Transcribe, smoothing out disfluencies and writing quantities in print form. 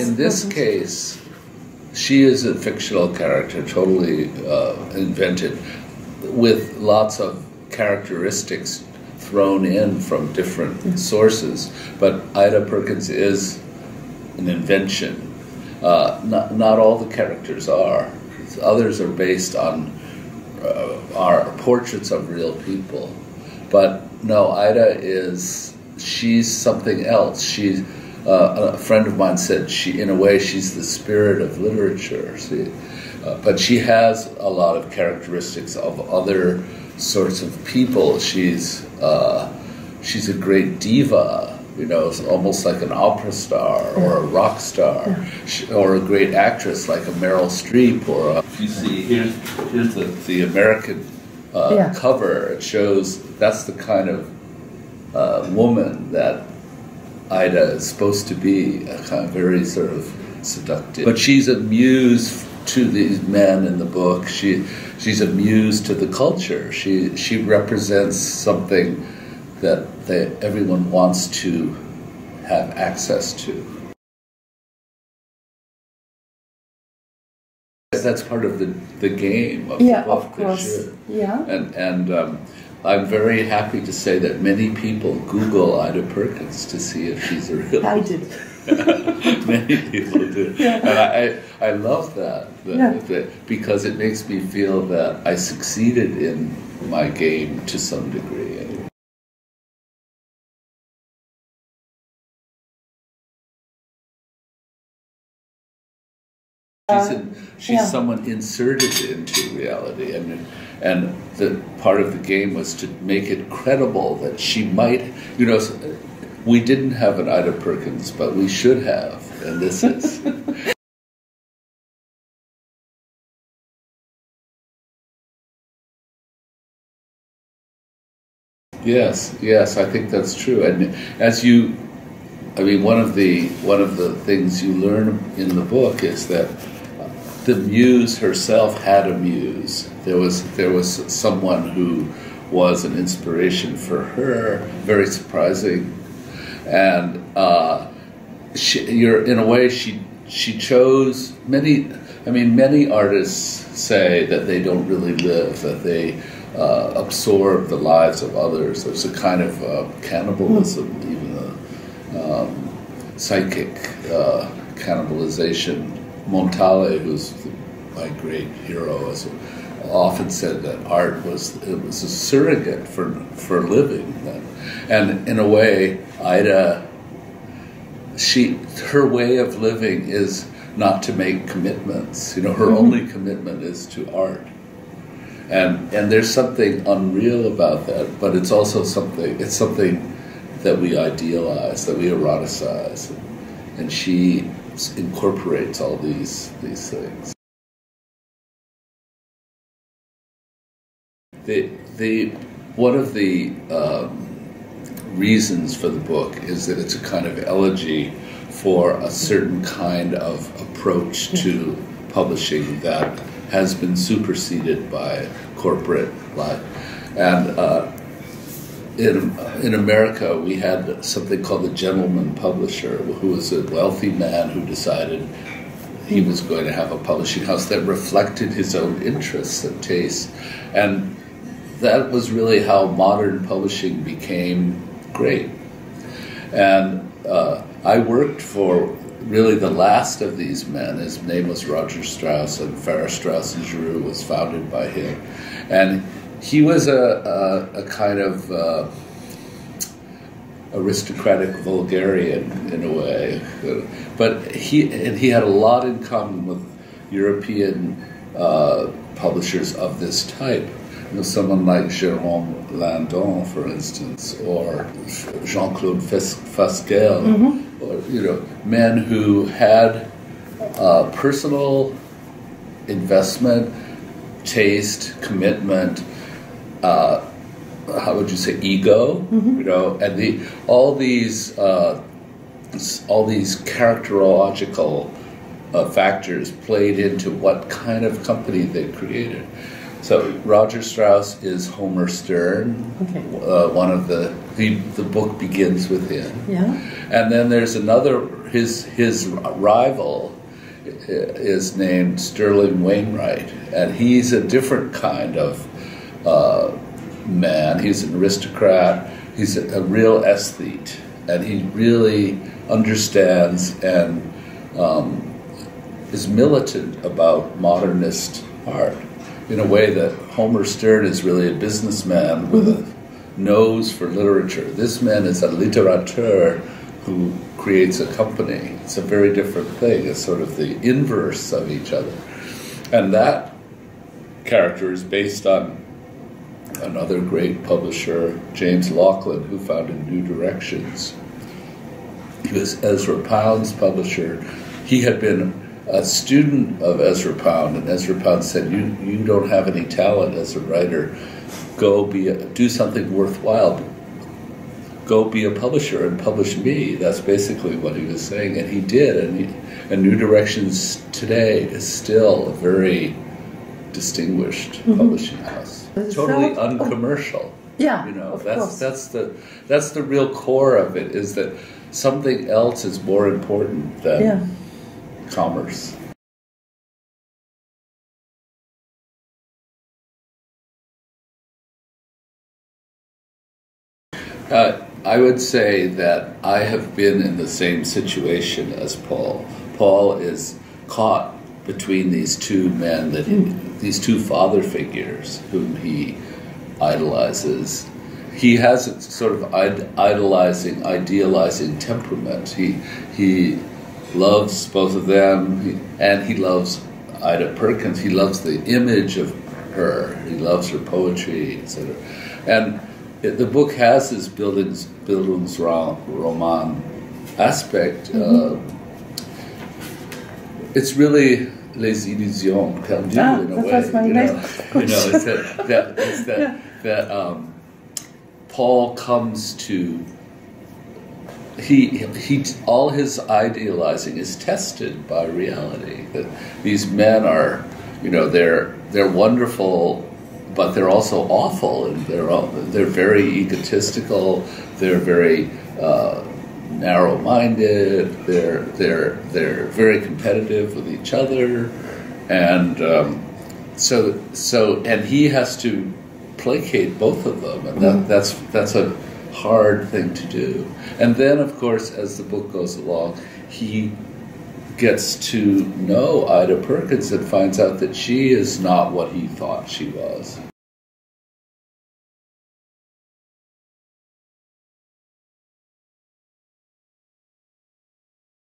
in this case, she is a fictional character, totally invented, with lots of characteristics thrown in from different sources. But Ida Perkins is an invention. Not all the characters are. Others are based on are portraits of real people. But no, Ida she's something else. She's a friend of mine said in a way she's the spirit of literature. But she has a lot of characteristics of other sorts of people. She's a great diva. It's almost like an opera star or a rock star, or a great actress like a Meryl Streep. Or you see, here's the American cover. It shows that's the kind of woman that Ida is supposed to be, a kind of very sort of seductive. But she's a muse to these men in the book. She's a muse to the culture. She represents something that everyone wants to have access to. That's part of the game of the book. Of course. Sure. Yeah. And I'm very happy to say that many people Google Ida Perkins to see if she's a real. I did. Many people do. And I love that because it makes me feel that I succeeded in my game to some degree. She's someone inserted into reality, and the part of the game was to make it credible that she might, we didn't have an Ida Perkins, but we should have, and this is. Yes, I think that's true, and one of the things you learn in the book is that the muse herself had a muse. There was someone who was an inspiration for her, very surprising, and in a way she chose many. Many artists say that they don't really live, that they absorb the lives of others. There's a kind of cannibalism, even psychic cannibalization. Montale, who's my great hero, has often said that art was a surrogate for living. And in a way, Ida, her way of living is not to make commitments. Her only commitment is to art. And there's something unreal about that, but it's also something that we idealize, that we eroticize. And she incorporates all these things. One of the reasons for the book is that it's a kind of elegy for a certain kind of approach to publishing that has been superseded by corporate life. And in America, we had something called the gentleman publisher, who was a wealthy man who decided he was going to have a publishing house that reflected his own interests and tastes. And that was really how modern publishing became great. And I worked for really the last of these men. His name was Roger Strauss, and Farrar, Straus and Giroux was founded by him. And he was a kind of aristocratic vulgarian in a way, but he had a lot in common with European publishers of this type. Someone like Jérôme Landon, for instance, or Jean-Claude Fasquelle, or men who had personal investment, taste, commitment, how would you say, ego, and all these characterological factors played into what kind of company they created. So Roger Strauss is Homer Stern. Okay. One of the book begins with him. Yeah. And then there's another, his rival is named Sterling Wainwright, and he's a different kind of man. He's an aristocrat. He's a real aesthete, and he really understands and is militant about modernist art in a way that Homer Stern is really a businessman with a nose for literature. This man is a litterateur who creates a company. It's a very different thing. It's sort of the inverse of each other. And that character is based on another great publisher, James Laughlin, who founded New Directions. He was Ezra Pound's publisher. He had been a student of Ezra Pound, and Ezra Pound said, you don't have any talent as a writer. Go do something worthwhile. Go be a publisher and publish me. That's basically what he was saying, and he did. And New Directions today is still a very distinguished publishing house. Totally uncommercial. Yeah, you know, of course. that's the real core of it, is that something else is more important than commerce. I would say that I have been in the same situation as Paul. Paul is caught between these two men, these two father figures whom he idolizes. He has a sort of idealizing temperament. He loves both of them, and he loves Ida Perkins. He loves the image of her. He loves her poetry, etc. And the book has this Bildungsroman aspect. It's really Les Illusions perdues in a way. It's that Paul comes to. He all his idealizing is tested by reality. That these men are, they're wonderful, but they're also awful, and they're very egotistical. They're very narrow-minded. They're very competitive with each other, and and he has to placate both of them, and that's a hard thing to do. And then, of course, as the book goes along, he gets to know Ida Perkins and finds out that she is not what he thought she was.